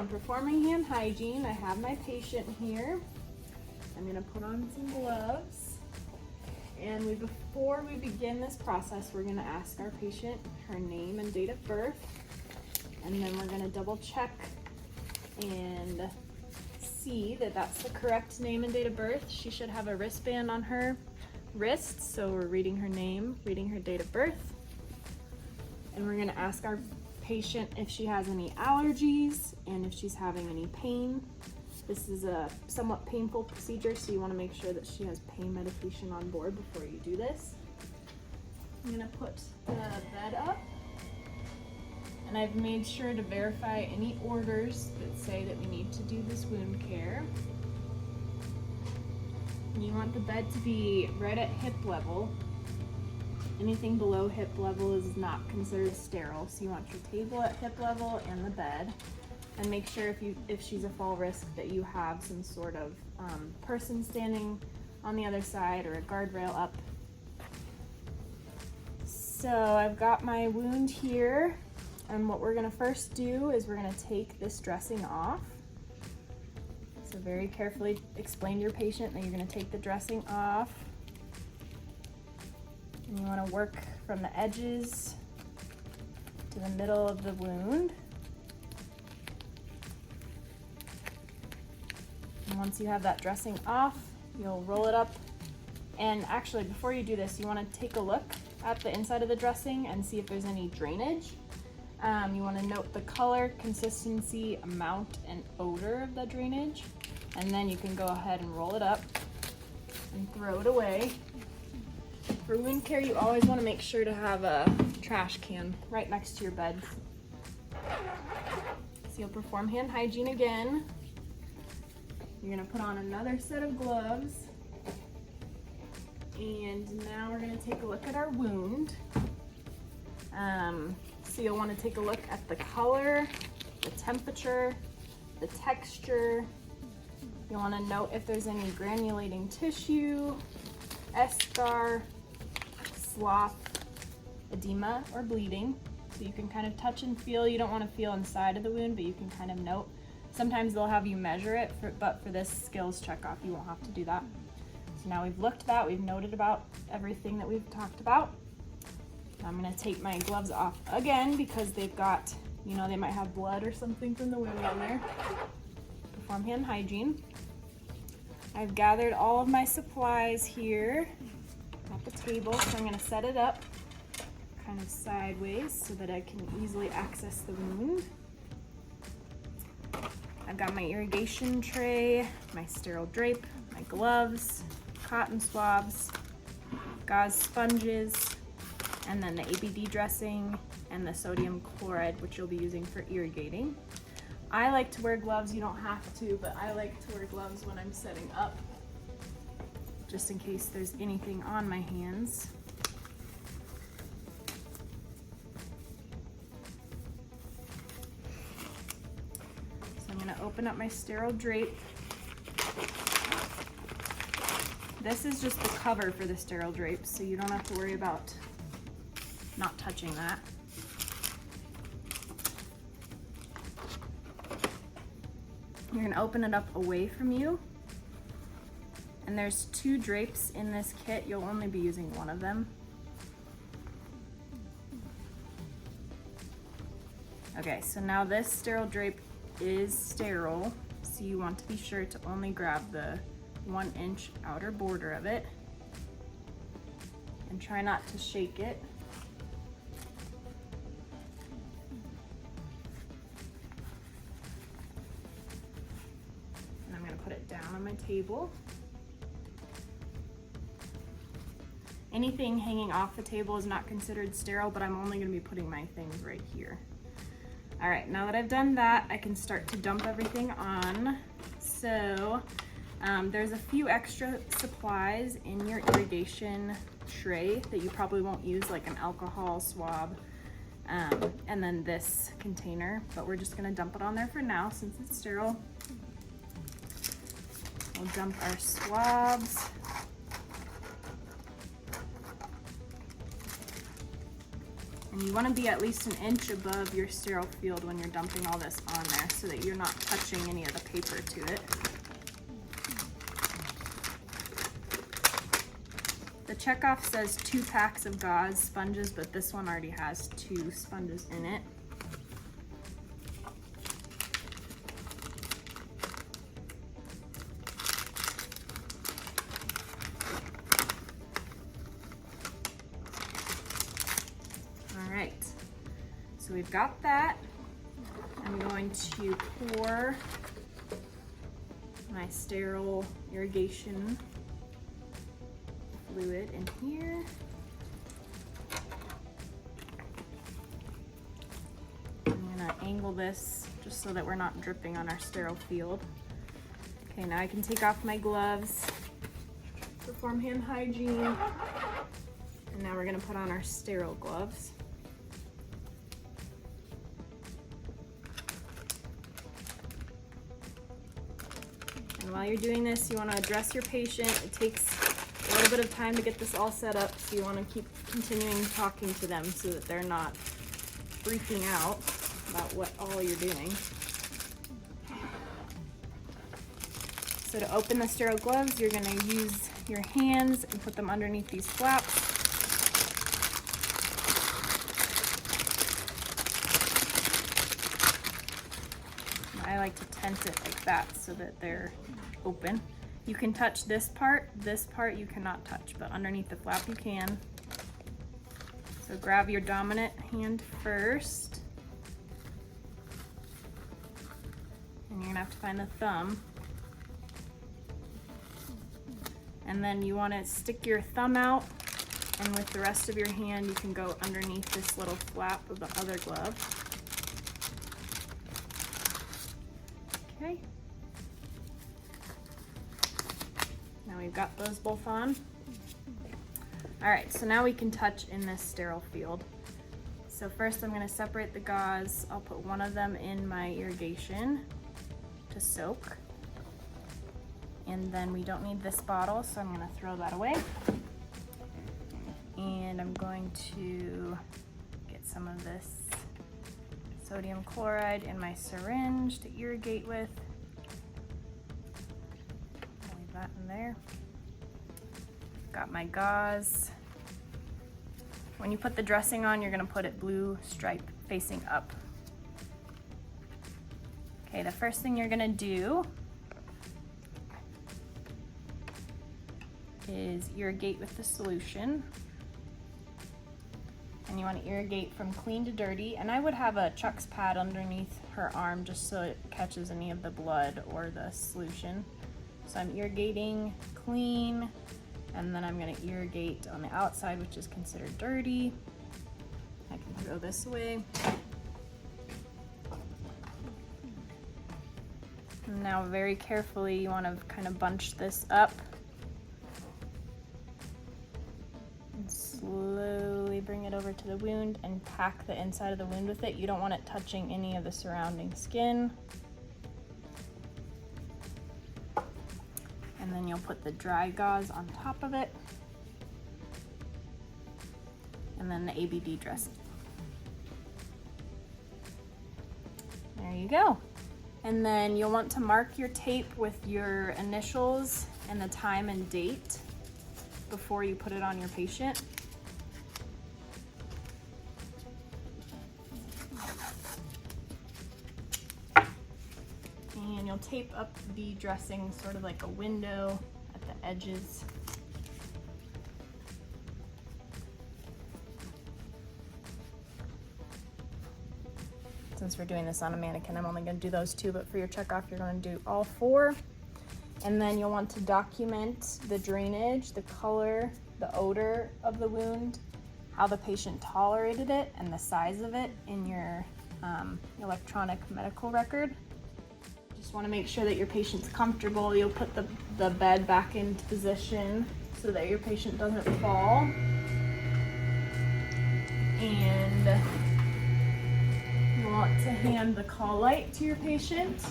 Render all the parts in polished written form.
I'm performing hand hygiene. I have my patient here. I'm gonna put on some gloves. And before we begin this process, we're gonna ask our patient her name and date of birth. And then we're gonna double check and see that that's the correct name and date of birth. She should have a wristband on her wrist. So we're reading her name, reading her date of birth. And we're gonna ask our patient if she has any allergies and if she's having any pain. This is a somewhat painful procedure, so you want to make sure that she has pain medication on board before you do this. I'm gonna put the bed up, and I've made sure to verify any orders that say that we need to do this wound care. And you want the bed to be right at hip level. Anything below hip level is not considered sterile, so you want your table at hip level and the bed. And make sure if she's a fall risk that you have some sort of person standing on the other side or a guardrail up. So I've got my wound here, and what we're gonna first do is we're gonna take this dressing off. So very carefully explain to your patient that you're gonna take the dressing off. And you want to work from the edges to the middle of the wound. And once you have that dressing off, you'll roll it up. And actually, before you do this, you want to take a look at the inside of the dressing and see if there's any drainage. You want to note the color, consistency, amount, and odor of the drainage. And then you can go ahead and roll it up and throw it away. For wound care, you always want to make sure to have a trash can right next to your bed. So you'll perform hand hygiene again. You're going to put on another set of gloves. And now we're going to take a look at our wound. So you'll want to take a look at the color, the temperature, the texture. You'll want to note if there's any granulating tissue, eschar, slough, edema, or bleeding. So you can kind of touch and feel. You don't want to feel inside of the wound, but you can kind of note. Sometimes they'll have you measure it, but for this skills checkoff, you won't have to do that. So now we've looked at that, we've noted about everything that we've talked about. I'm gonna take my gloves off again because they've got, they might have blood or something from the wound on there. Perform hand hygiene. I've gathered all of my supplies here at the table, so I'm gonna set it up kind of sideways so that I can easily access the wound. I've got my irrigation tray, my sterile drape, my gloves, cotton swabs, gauze sponges, and then the ABD dressing and the sodium chloride, which you'll be using for irrigating. I like to wear gloves. You don't have to, but I like to wear gloves when I'm setting up, just in case there's anything on my hands. So I'm gonna open up my sterile drape. This is just the cover for the sterile drape, so you don't have to worry about not touching that. You're gonna open it up away from you. And there's 2 drapes in this kit. You'll only be using one of them. Okay, so now this sterile drape is sterile, so you want to be sure to only grab the 1-inch outer border of it. And try not to shake it. And I'm gonna put it down on my table. Anything hanging off the table is not considered sterile, but I'm only gonna be putting my things right here. All right, now that I've done that, I can start to dump everything on. So there's a few extra supplies in your irrigation tray that you probably won't use, like an alcohol swab, and then this container, but we're just gonna dump it on there for now since it's sterile. We'll dump our swabs. And you want to be at least an inch above your sterile field when you're dumping all this on there so that you're not touching any of the paper to it. The checkoff says 2 packs of gauze sponges, but this one already has 2 sponges in it. So we've got that. I'm going to pour my sterile irrigation fluid in here. I'm gonna angle this just so that we're not dripping on our sterile field. Okay, now I can take off my gloves, perform hand hygiene, and now we're gonna put on our sterile gloves. And while you're doing this, you want to address your patient. It takes a little bit of time to get this all set up, so you want to keep continuing talking to them so that they're not freaking out about what all you're doing. So to open the sterile gloves, you're going to use your hands and put them underneath these flaps. I like to tent it like that so that they're open. You can touch this part you cannot touch, but underneath the flap you can. So grab your dominant hand first, and you're gonna have to find the thumb. And then you want to stick your thumb out, and with the rest of your hand you can go underneath this little flap of the other glove. Okay. Now we've got those both on. All right, so now we can touch in this sterile field. So first I'm gonna separate the gauze. I'll put one of them in my irrigation to soak. And then we don't need this bottle, so I'm gonna throw that away. And I'm going to get some of this sodium chloride in my syringe to irrigate with. I'll leave that in there. Got my gauze. When you put the dressing on, you're gonna put it blue stripe facing up. Okay, the first thing you're gonna do is irrigate with the solution. And you want to irrigate from clean to dirty, and I would have a Chuck's pad underneath her arm just so it catches any of the blood or the solution. So I'm irrigating clean, and then I'm going to irrigate on the outside, which is considered dirty. I can throw this away. And now very carefully you want to kind of bunch this up and slowly bring it over to the wound and pack the inside of the wound with it. You don't want it touching any of the surrounding skin. And then you'll put the dry gauze on top of it. And then the ABD dressing. There you go. And then you'll want to mark your tape with your initials and the time and date before you put it on your patient. And you'll tape up the dressing sort of like a window at the edges. Since we're doing this on a mannequin, I'm only going to do those 2, but for your checkoff, you're going to do all 4. And then you'll want to document the drainage, the color, the odor of the wound, how the patient tolerated it, and the size of it in your electronic medical record. Just want to make sure that your patient's comfortable. You'll put the bed back into position so that your patient doesn't fall. And you want to hand the call light to your patient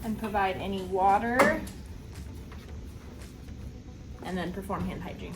and provide any water, and then perform hand hygiene.